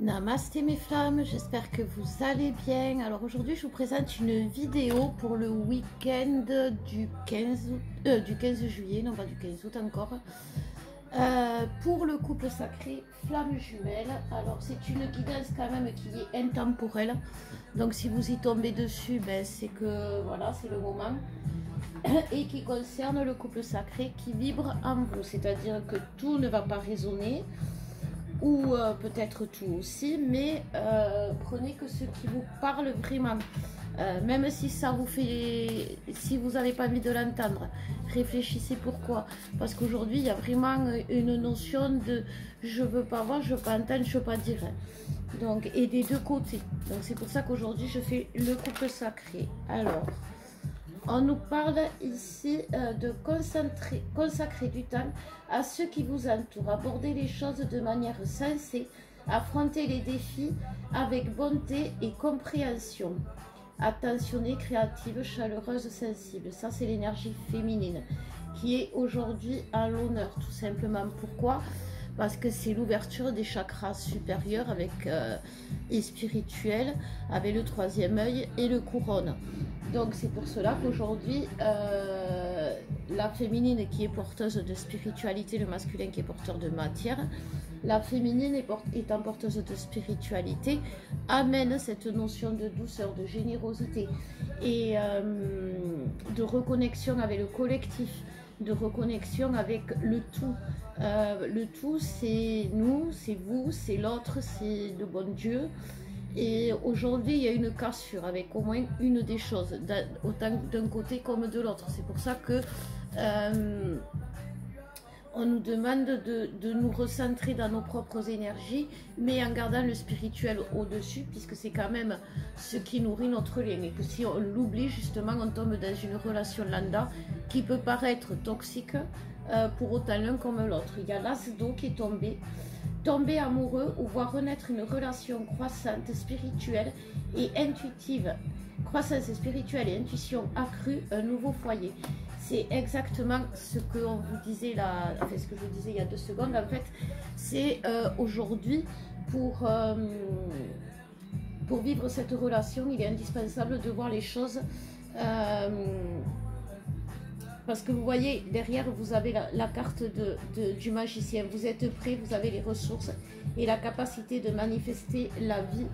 Namasté mes flammes, j'espère que vous allez bien. Alors aujourd'hui je vous présente une vidéo pour le week-end du 15 juillet, non pas du 15 août encore, pour le couple sacré flamme jumelle. Alors c'est une guidance quand même qui est intemporelle, donc si vous y tombez dessus, ben, c'est que voilà, c'est le moment, et qui concerne le couple sacré qui vibre en vous, c'est-à-dire que tout ne va pas résonner, ou peut-être tout aussi, mais prenez que ce qui vous parle vraiment, même si ça vous fait, si vous n'avez pas envie de l'entendre, réfléchissez pourquoi, parce qu'aujourd'hui il y a vraiment une notion de je veux pas voir, je veux pas entendre, je veux pas dire, donc, et des deux côtés. Donc c'est pour ça qu'aujourd'hui je fais le couple sacré. Alors on nous parle ici de consacrer du temps à ceux qui vous entourent, aborder les choses de manière sensée, affronter les défis avec bonté et compréhension, attentionnée, créative, chaleureuse, sensible. Ça, c'est l'énergie féminine qui est aujourd'hui à l'honneur, tout simplement. Pourquoi ? Parce que c'est l'ouverture des chakras supérieurs avec, et spirituels, avec le troisième œil et le couronne. Donc c'est pour cela qu'aujourd'hui, la féminine qui est porteuse de spiritualité, le masculin qui est porteur de matière, la féminine étant porteuse de spiritualité, amène cette notion de douceur, de générosité et de reconnexion avec le collectif, de reconnexion avec le tout. Le tout, c'est nous, c'est vous, c'est l'autre, c'est le bon Dieu. Et aujourd'hui, il y a une cassure avec au moins une des choses, autant d'un côté comme de l'autre. C'est pour ça que on nous demande de nous recentrer dans nos propres énergies, mais en gardant le spirituel au-dessus, puisque c'est quand même ce qui nourrit notre lien. Et que si on l'oublie, justement, on tombe dans une relation lambda qui peut paraître toxique, pour autant l'un comme l'autre. Il y a l'as d'eau qui est tombé amoureux ou voir renaître une relation croissante, spirituelle et intuitive. Croissance spirituelle et intuition accrue, un nouveau foyer. C'est exactement ce que on vous disait là, enfin ce que je vous disais il y a 2 secondes. En fait, c'est aujourd'hui pour vivre cette relation, il est indispensable de voir les choses. Parce que vous voyez, derrière, vous avez la carte du magicien. Vous êtes prêt, vous avez les ressources et la capacité de manifester la vie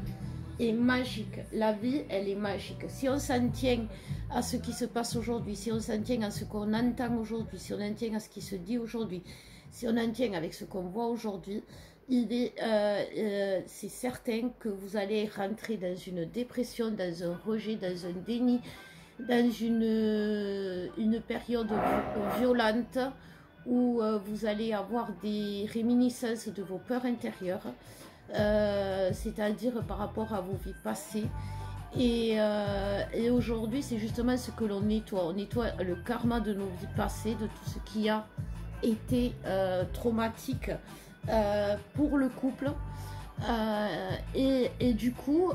est magique. La vie, elle est magique. Si on s'en tient à ce qui se passe aujourd'hui, si on s'en tient à ce qu'on entend aujourd'hui, si on en tient à ce qui se dit aujourd'hui, si on en tient avec ce qu'on voit aujourd'hui, c'est certain que vous allez rentrer dans une dépression, dans un rejet, dans un déni, dans une période violente où vous allez avoir des réminiscences de vos peurs intérieures, c'est-à-dire par rapport à vos vies passées. Et aujourd'hui, c'est justement ce que l'on nettoie. On nettoie le karma de nos vies passées, de tout ce qui a été traumatique pour le couple. Et du coup,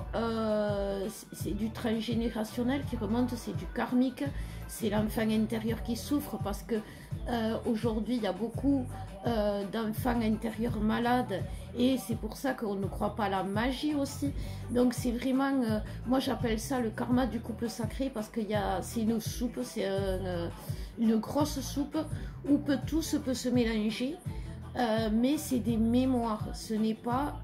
c'est du transgénérationnel qui remonte, c'est du karmique, c'est l'enfant intérieur qui souffre parce que aujourd'hui il y a beaucoup d'enfants intérieurs malades et c'est pour ça qu'on ne croit pas à la magie aussi. Donc c'est vraiment, moi j'appelle ça le karma du couple sacré parce que c'est une soupe, c'est une grosse soupe où tout peut se mélanger. Mais c'est des mémoires, ce n'est pas,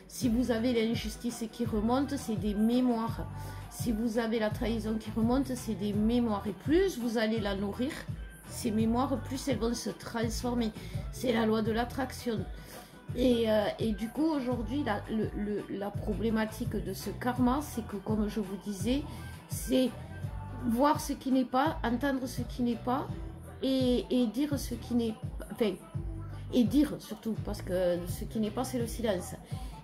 si vous avez l'injustice qui remonte, c'est des mémoires, si vous avez la trahison qui remonte, c'est des mémoires, et plus vous allez la nourrir, ces mémoires, plus elles vont se transformer, c'est la loi de l'attraction. Et du coup aujourd'hui la problématique de ce karma, c'est que comme je vous disais, c'est voir ce qui n'est pas, entendre ce qui n'est pas, et dire ce qui n'est pas, enfin, et dire surtout, parce que ce qui n'est pas, c'est le silence.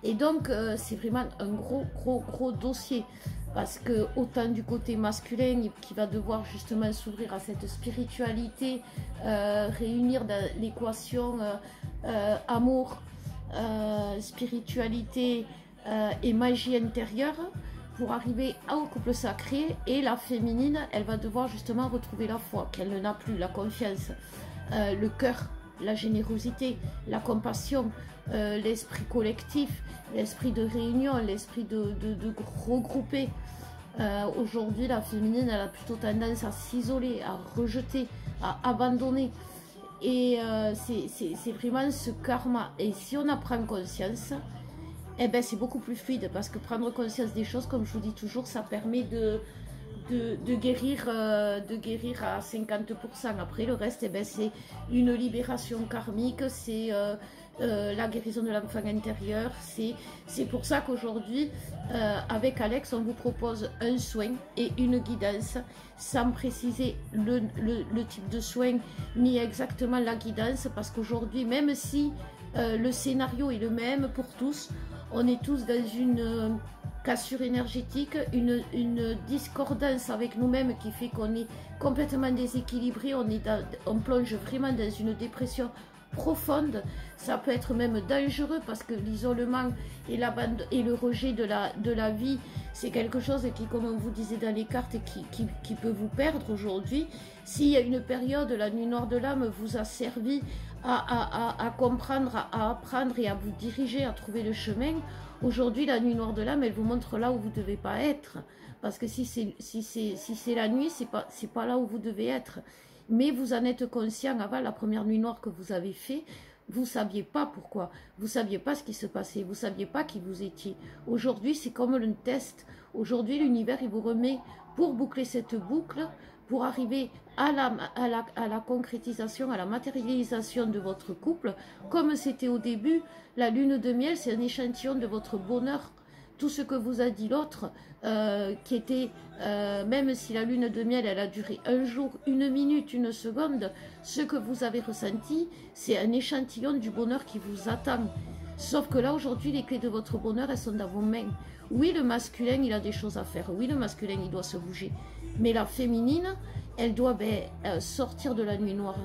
Et donc c'est vraiment un gros dossier, parce que autant du côté masculin qui va devoir justement s'ouvrir à cette spiritualité, réunir dans l'équation amour, spiritualité et magie intérieure pour arriver au couple sacré, et la féminine, elle va devoir justement retrouver la foi qu'elle n'a plus, la confiance, le cœur. la générosité, la compassion, l'esprit collectif, l'esprit de réunion, l'esprit de regrouper. Aujourd'hui, la féminine, elle a plutôt tendance à s'isoler, à rejeter, à abandonner. Et c'est vraiment ce karma. Et si on en prend conscience, eh ben, c'est beaucoup plus fluide, parce que prendre conscience des choses, comme je vous dis toujours, ça permet de guérir à 50%. Après, le reste, eh ben, c'est une libération karmique, c'est la guérison de l'enfant intérieur. C'est pour ça qu'aujourd'hui, avec Alex, on vous propose un soin et une guidance, sans préciser le type de soin, ni exactement la guidance, parce qu'aujourd'hui, même si le scénario est le même pour tous, on est tous dans une cassure énergétique, une discordance avec nous-mêmes qui fait qu'on est complètement déséquilibré, on plonge vraiment dans une dépression profonde. Ça peut être même dangereux, parce que l'isolement et le rejet de la vie, c'est quelque chose qui, comme on vous disait dans les cartes, qui peut vous perdre aujourd'hui. S'il y a une période, la nuit noire de l'âme vous a servi à comprendre, à apprendre et à vous diriger, à trouver le chemin, aujourd'hui la nuit noire de l'âme, elle vous montre là où vous ne devez pas être. Parce que si c'est la nuit, c'est pas là où vous devez être. Mais vous en êtes conscient. Avant la première nuit noire que vous avez fait, vous ne saviez pas pourquoi, vous ne saviez pas ce qui se passait, vous ne saviez pas qui vous étiez. Aujourd'hui, c'est comme le test. Aujourd'hui, l'univers, il vous remet pour boucler cette boucle, pour arriver à la concrétisation, à la matérialisation de votre couple. Comme c'était au début, la lune de miel, c'est un échantillon de votre bonheur. Tout ce que vous a dit l'autre, qui était, même si la lune de miel, elle a duré un jour, une minute, une seconde, ce que vous avez ressenti, c'est un échantillon du bonheur qui vous attend. Sauf que là, aujourd'hui, les clés de votre bonheur, elles sont dans vos mains. Oui, le masculin, il a des choses à faire. Oui, le masculin, il doit se bouger. Mais la féminine, elle doit sortir de la nuit noire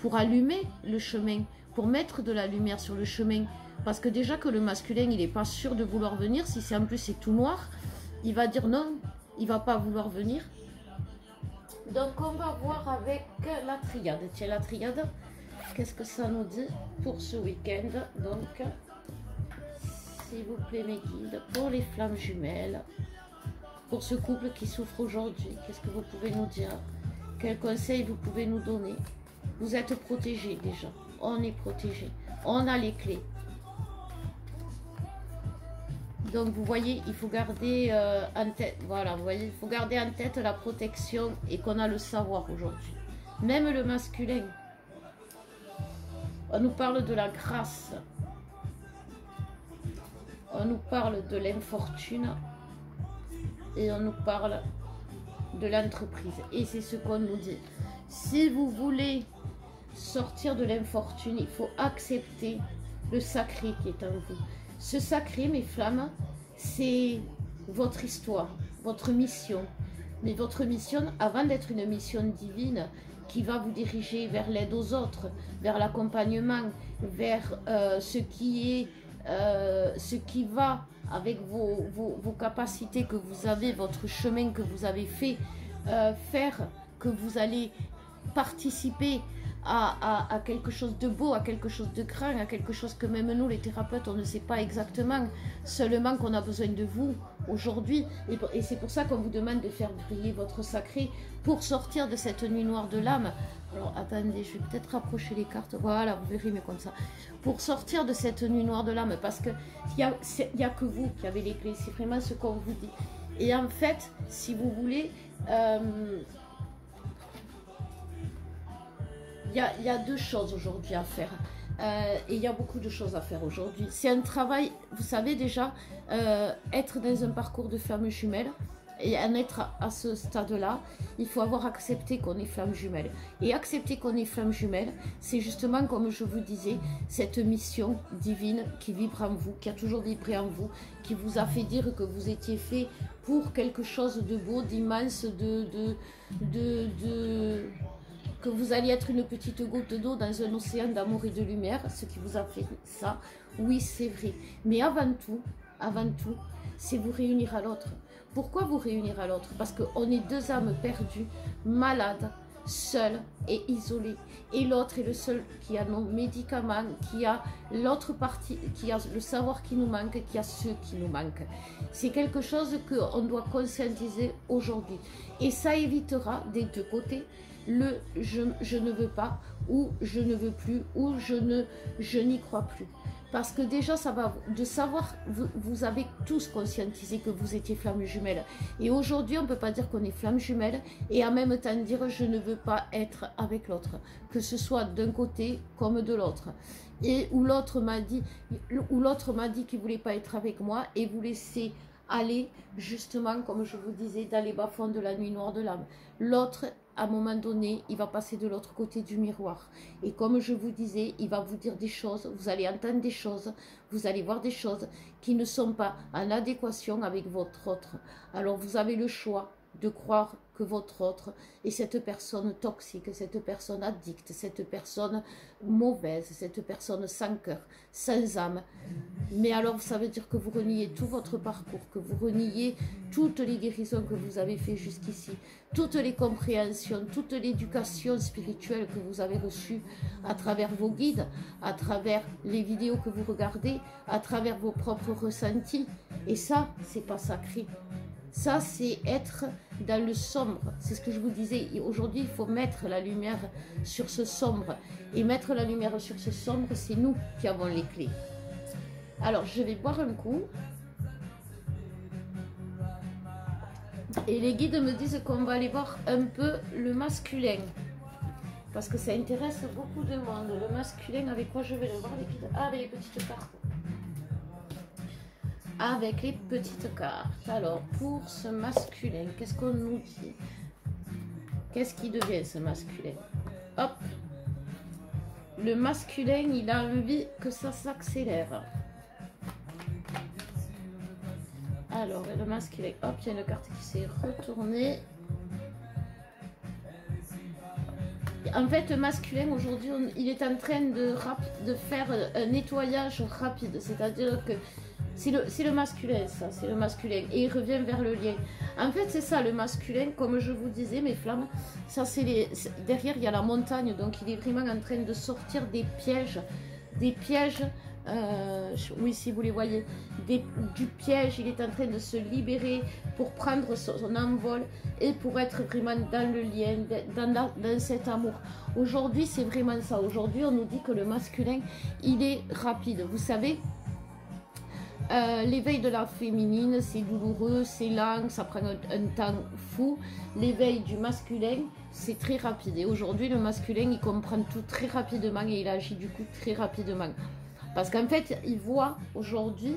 pour allumer le chemin, pour mettre de la lumière sur le chemin. Parce que déjà que le masculin, il n'est pas sûr de vouloir venir, si c'est en plus c'est tout noir, il va dire non, il ne va pas vouloir venir. Donc on va voir avec la triade. Tiens, la triade, qu'est-ce que ça nous dit pour ce week-end? Donc, s'il vous plaît mes guides, pour les flammes jumelles, pour ce couple qui souffre aujourd'hui, qu'est-ce que vous pouvez nous dire? Quels conseils vous pouvez nous donner? Vous êtes protégés déjà, on est protégés, on a les clés. Donc vous voyez, il faut garder en tête, voilà, vous voyez, il faut garder en tête la protection et qu'on a le savoir aujourd'hui. Même le masculin, on nous parle de la grâce, on nous parle de l'infortune et on nous parle de l'entreprise. Et c'est ce qu'on nous dit. Si vous voulez sortir de l'infortune, il faut accepter le sacré qui est en vous. Ce sacré, mes flammes, c'est votre histoire, votre mission. Mais votre mission, avant d'être une mission divine qui va vous diriger vers l'aide aux autres, vers l'accompagnement, vers ce qui va avec vos capacités que vous avez, votre chemin que vous avez fait, faire que vous allez participer à quelque chose de beau, à quelque chose de grand, à quelque chose que même nous les thérapeutes on ne sait pas exactement, seulement qu'on a besoin de vous aujourd'hui, et c'est pour ça qu'on vous demande de faire briller votre sacré pour sortir de cette nuit noire de l'âme. Alors attendez, je vais peut-être rapprocher les cartes, voilà, vous verrez, mais comme ça, pour sortir de cette nuit noire de l'âme, parce que il y a que vous qui avez les clés, c'est vraiment ce qu'on vous dit. Et en fait, si vous voulez, il y a deux choses aujourd'hui à faire. Et il y a beaucoup de choses à faire aujourd'hui. C'est un travail, vous savez déjà, être dans un parcours de flammes jumelles et en être à ce stade-là, il faut avoir accepté qu'on est flamme jumelle. Et accepter qu'on est flamme jumelle, c'est justement, comme je vous disais, cette mission divine qui vibre en vous, qui a toujours vibré en vous, qui vous a fait dire que vous étiez fait pour quelque chose de beau, d'immense, que vous alliez être une petite goutte d'eau dans un océan d'amour et de lumière, ce qui vous a fait ça, oui c'est vrai. Mais avant tout, c'est vous réunir à l'autre. Pourquoi vous réunir à l'autre? Parce qu'on est deux âmes perdues, malades, seul et isolé. Et l'autre est le seul qui a nos médicaments, qui a l'autre partie, qui a le savoir qui nous manque, qui a ceux qui nous manquent. C'est quelque chose qu'on doit conscientiser aujourd'hui. Et ça évitera des deux côtés le je ne veux pas, ou je ne veux plus, ou je n'y crois plus. Parce que déjà, ça va de savoir, vous avez tous conscientisé que vous étiez flamme jumelle. Et aujourd'hui, on ne peut pas dire qu'on est flamme jumelle et en même temps dire je ne veux pas être avec l'autre. Que ce soit d'un côté comme de l'autre. Et où l'autre m'a dit qu'il ne voulait pas être avec moi et vous laisser aller, justement, comme je vous disais, dans les bas-fonds de la nuit noire de l'âme. L'autre, à un moment donné, il va passer de l'autre côté du miroir. Et comme je vous disais, il va vous dire des choses, vous allez entendre des choses, vous allez voir des choses qui ne sont pas en adéquation avec votre autre. Alors vous avez le choix de croire que votre autre est cette personne toxique, cette personne addicte, cette personne mauvaise, cette personne sans cœur, sans âme. Mais alors ça veut dire que vous reniez tout votre parcours, que vous reniez toutes les guérisons que vous avez fait jusqu'ici, toutes les compréhensions, toute l'éducation spirituelle que vous avez reçue à travers vos guides, à travers les vidéos que vous regardez, à travers vos propres ressentis. Et ça, c'est pas sacré. Ça, c'est être dans le sombre. C'est ce que je vous disais. Aujourd'hui, il faut mettre la lumière sur ce sombre. Et mettre la lumière sur ce sombre, c'est nous qui avons les clés. Alors, je vais boire un coup. Et les guides me disent qu'on va aller voir un peu le masculin. Parce que ça intéresse beaucoup de monde. Le masculin, avec quoi je vais le voir, les guides? Ah, avec les petites cartes. Avec les petites cartes. Alors, pour ce masculin, qu'est-ce qu'on nous dit? Qu'est-ce qui devient ce masculin? Hop. Le masculin, il a envie que ça s'accélère. Alors, le masculin, hop, il y a une carte qui s'est retournée. En fait, le masculin, aujourd'hui, il est en train de faire un nettoyage rapide. C'est-à-dire que c'est le masculin, ça, c'est le masculin. Et il revient vers le lien. En fait, c'est ça, le masculin, comme je vous disais, mes flammes. Ça, derrière, il y a la montagne. Donc, il est vraiment en train de sortir des pièges. Des pièges, oui, si vous les voyez, du piège. Il est en train de se libérer pour prendre son envol et pour être vraiment dans le lien, dans cet amour. Aujourd'hui, c'est vraiment ça. Aujourd'hui, on nous dit que le masculin, il est rapide. Vous savez, l'éveil de la féminine, c'est douloureux, c'est lent, ça prend un temps fou. L'éveil du masculin, c'est très rapide. Et aujourd'hui, le masculin, il comprend tout très rapidement et il agit du coup très rapidement. Parce qu'en fait, il voit aujourd'hui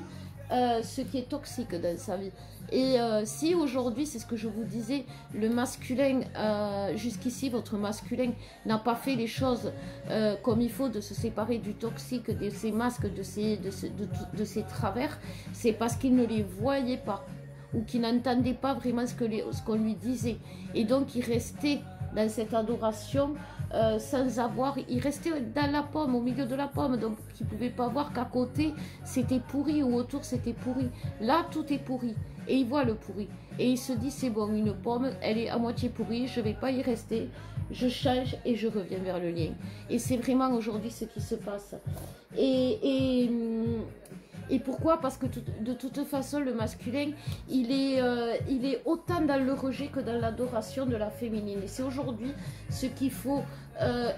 ce qui est toxique dans sa vie. Et si aujourd'hui, c'est ce que je vous disais, le masculin, jusqu'ici, votre masculin n'a pas fait les choses comme il faut, de se séparer du toxique, de ses masques, de ses travers, c'est parce qu'il ne les voyait pas ou qu'il n'entendait pas vraiment ce qu'on lui disait. Et donc, il restait dans cette adoration sans avoir, il restait dans la pomme, au milieu de la pomme, donc il ne pouvait pas voir qu'à côté c'était pourri ou autour c'était pourri. Là, tout est pourri et il voit le pourri et il se dit c'est bon, une pomme, elle est à moitié pourrie, je ne vais pas y rester, je change et je reviens vers le lien. Et c'est vraiment aujourd'hui ce qui se passe. Et pourquoi? Parce que de toute façon, le masculin, il est autant dans le rejet que dans l'adoration de la féminine. Et c'est aujourd'hui ce qu'il faut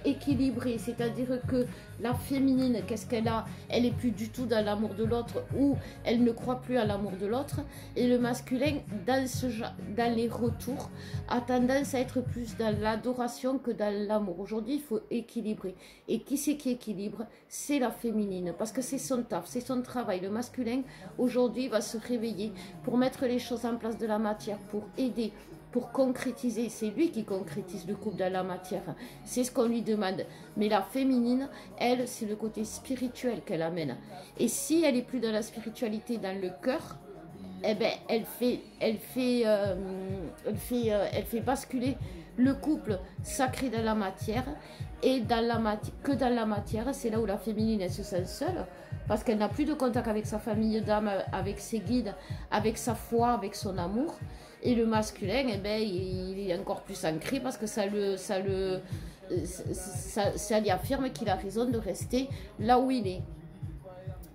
équilibrer. C'est-à-dire que la féminine, qu'est-ce qu'elle a? Elle n'est plus du tout dans l'amour de l'autre ou elle ne croit plus à l'amour de l'autre. Et le masculin, dans les retours, a tendance à être plus dans l'adoration que dans l'amour. Aujourd'hui, il faut équilibrer. Et qui c'est qui équilibre? C'est la féminine. Parce que c'est son taf, c'est son travail. Le masculin, aujourd'hui, va se réveiller pour mettre les choses en place de la matière, pour aider, pour concrétiser. C'est lui qui concrétise le couple dans la matière. C'est ce qu'on lui demande. Mais la féminine, elle, c'est le côté spirituel qu'elle amène. Et si elle est plus dans la spiritualité, dans le cœur, eh ben, elle fait basculer le couple sacré dans la matière. Et que dans la matière, c'est là où la féminine, elle se sent seule. parce qu'elle n'a plus de contact avec sa famille d'âme, avec ses guides, avec sa foi, avec son amour. Et le masculin, eh ben, il est encore plus ancré parce que ça lui affirme qu'il a raison de rester là où il est.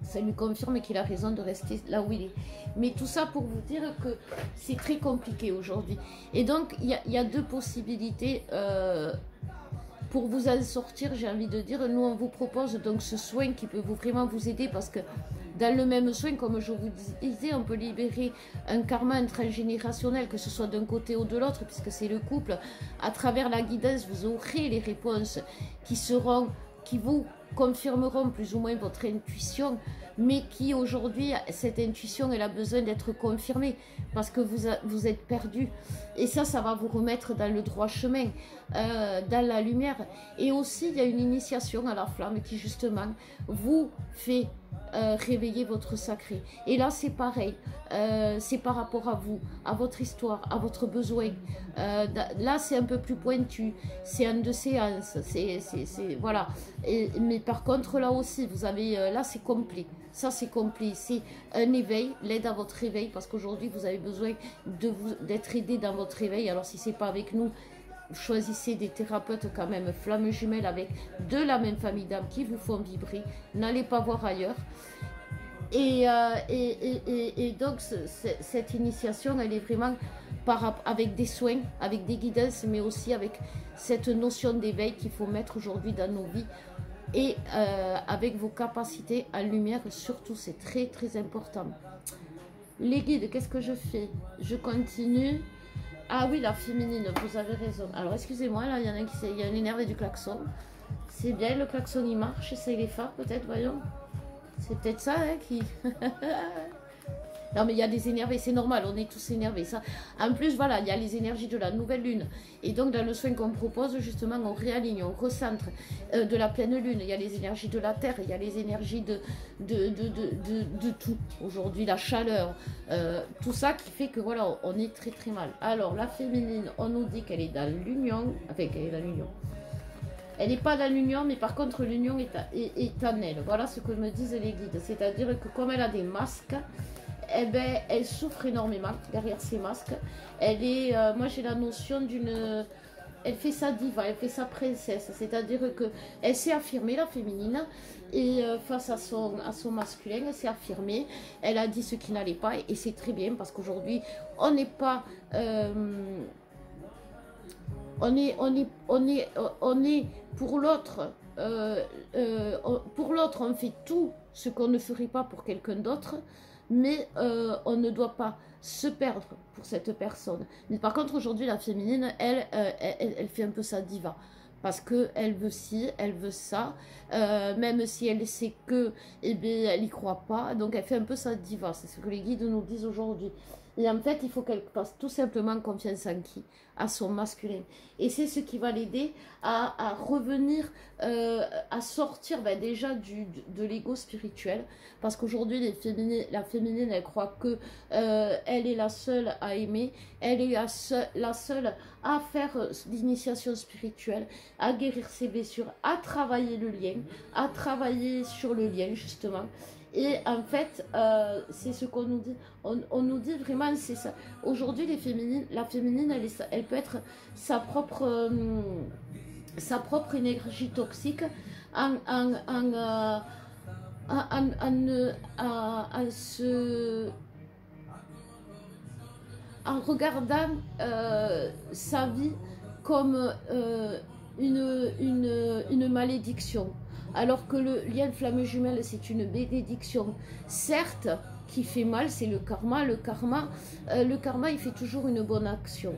Ça lui confirme qu'il a raison de rester là où il est. Mais tout ça pour vous dire que c'est très compliqué aujourd'hui. Et donc, il y a deux possibilités pour vous en sortir, j'ai envie de dire. Nous, on vous propose donc ce soin qui peut vraiment vous aider parce que dans le même soin, comme je vous disais, on peut libérer un karma transgénérationnel, que ce soit d'un côté ou de l'autre, puisque c'est le couple. À travers la guidance, vous aurez les réponses qui vous confirmeront plus ou moins votre intuition, mais qui aujourd'hui, cette intuition, elle a besoin d'être confirmée parce que vous êtes perdu. Et ça va vous remettre dans le droit chemin, dans la lumière. Et aussi, il y a une initiation à la flamme qui justement vous fait réveiller votre sacré. Et là, c'est pareil. C'est par rapport à vous, à votre histoire, à votre besoin. Là, c'est un peu plus pointu. C'est en 2 séances. Voilà. Mais par contre, là aussi, vous avez... là, c'est complet. Ça, c'est complet. C'est un éveil, l'aide à votre éveil, parce qu'aujourd'hui, vous avez besoin d'être aidé dans votre éveil. Alors, si c'est pas avec nous, choisissez des thérapeutes quand même, flammes jumelles avec de la même famille d'âmes qui vous font vibrer. N'allez pas voir ailleurs. Et donc, cette initiation, elle est vraiment avec des soins, avec des guidances, mais aussi avec cette notion d'éveil qu'il faut mettre aujourd'hui dans nos vies. Et avec vos capacités en lumière, surtout, c'est très très important. Les guides, qu'est-ce que je fais? Je continue. Ah oui, la féminine, vous avez raison. Alors, excusez-moi, là, il y en a il y a un énervé du klaxon. C'est bien, le klaxon, il marche. C'est les phares, peut-être, voyons. C'est peut-être ça, hein, qui... Non, mais il y a des énervés, c'est normal, on est tous énervés. Ça. En plus, voilà, il y a les énergies de la nouvelle lune. Et donc, dans le soin qu'on propose, justement, on réaligne, on recentre de la pleine lune. Il y a les énergies de la terre, il y a les énergies de tout. Aujourd'hui, la chaleur, tout ça qui fait que, voilà, on est très, très mal. Alors, la féminine, on nous dit qu'elle est dans l'union. Enfin, qu'elle est dans l'union. Elle n'est pas dans l'union, mais par contre, l'union est en elle. Voilà ce que me disent les guides. C'est-à-dire que comme elle a des masques, eh ben, elle souffre énormément derrière ces masques. Elle est, moi j'ai la notion d'une... Elle fait sa diva, elle fait sa princesse. C'est-à-dire qu'elle s'est affirmée, la féminine, et face à son masculin, elle s'est affirmée. Elle a dit ce qui n'allait pas, et c'est très bien, parce qu'aujourd'hui, on n'est pas... on est pour l'autre, on fait tout ce qu'on ne ferait pas pour quelqu'un d'autre, mais on ne doit pas se perdre pour cette personne. Mais par contre, aujourd'hui, la féminine, elle fait un peu sa diva. Parce qu'elle veut ci, elle veut ça, même si elle sait que, eh bien, elle n'y croit pas. Donc, elle fait un peu sa diva. C'est ce que les guides nous disent aujourd'hui. Et en fait, il faut qu'elle fasse tout simplement confiance en qui? À son masculin. Et c'est ce qui va l'aider à revenir, à sortir déjà de l'ego spirituel. Parce qu'aujourd'hui, la féminine, elle croit que elle est la seule à aimer. Elle est la seule à faire l'initiation spirituelle, à guérir ses blessures, à travailler le lien, à travailler sur le lien, justement. Et en fait, c'est ce qu'on nous dit. On nous dit vraiment, c'est ça. Aujourd'hui, la féminine, elle peut être sa propre énergie toxique en regardant sa vie comme une malédiction. Alors que le lien de flamme jumelle, c'est une bénédiction. Certes, qui fait mal, c'est le karma. Le karma, il fait toujours une bonne action.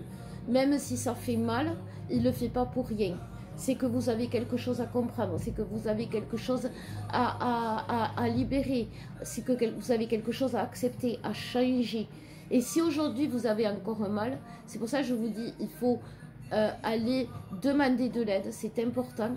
Même si ça fait mal, il ne le fait pas pour rien. C'est que vous avez quelque chose à comprendre, c'est que vous avez quelque chose à libérer, c'est que vous avez quelque chose à accepter, à changer. Et si aujourd'hui vous avez encore un mal, c'est pour ça que je vous dis, il faut aller demander de l'aide, c'est important.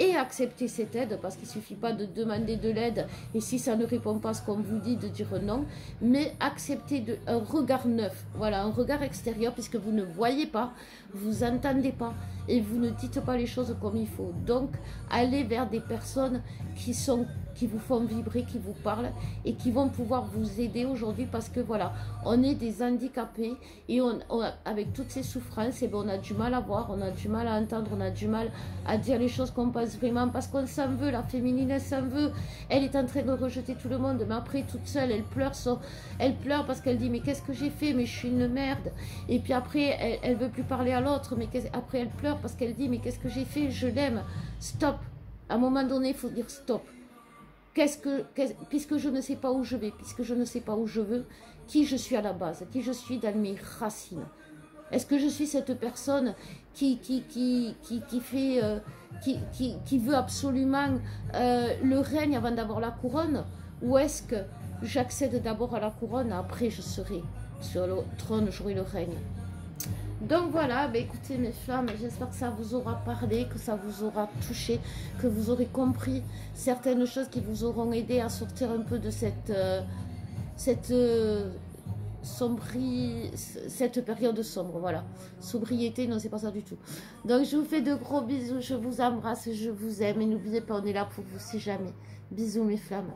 Et accepter cette aide, parce qu'il ne suffit pas de demander de l'aide et si ça ne répond pas à ce qu'on vous dit, de dire non, mais accepter un regard neuf, voilà, un regard extérieur, puisque vous ne voyez pas, vous n'entendez pas et vous ne dites pas les choses comme il faut. Donc, allez vers des personnes qui qui vous font vibrer, qui vous parlent et qui vont pouvoir vous aider aujourd'hui parce que voilà, on est des handicapés et avec toutes ces souffrances, et ben on a du mal à voir, on a du mal à entendre, on a du mal à dire les choses qu'on pense vraiment parce qu'on s'en veut, la féminine elle s'en veut, elle est en train de rejeter tout le monde, mais après toute seule elle pleure parce qu'elle dit mais qu'est-ce que j'ai fait, mais je suis une merde, et puis après elle veut plus parler à l'autre, mais après elle pleure parce qu'elle dit mais qu'est-ce que j'ai fait, je l'aime, stop, à un moment donné il faut dire stop. Puisque je ne sais pas où je vais, puisque je ne sais pas où je veux, qui je suis à la base, qui je suis dans mes racines. Est-ce que je suis cette personne qui veut absolument le règne avant d'avoir la couronne, ou est-ce que j'accède d'abord à la couronne, après je serai sur le trône, j'aurai le règne. Donc voilà, bah écoutez mes flammes, j'espère que ça vous aura parlé, que ça vous aura touché, que vous aurez compris certaines choses qui vous auront aidé à sortir un peu de cette période sombre, voilà. Sobriété, non c'est pas ça du tout. Donc je vous fais de gros bisous, je vous embrasse, je vous aime et n'oubliez pas, on est là pour vous si jamais. Bisous mes flammes.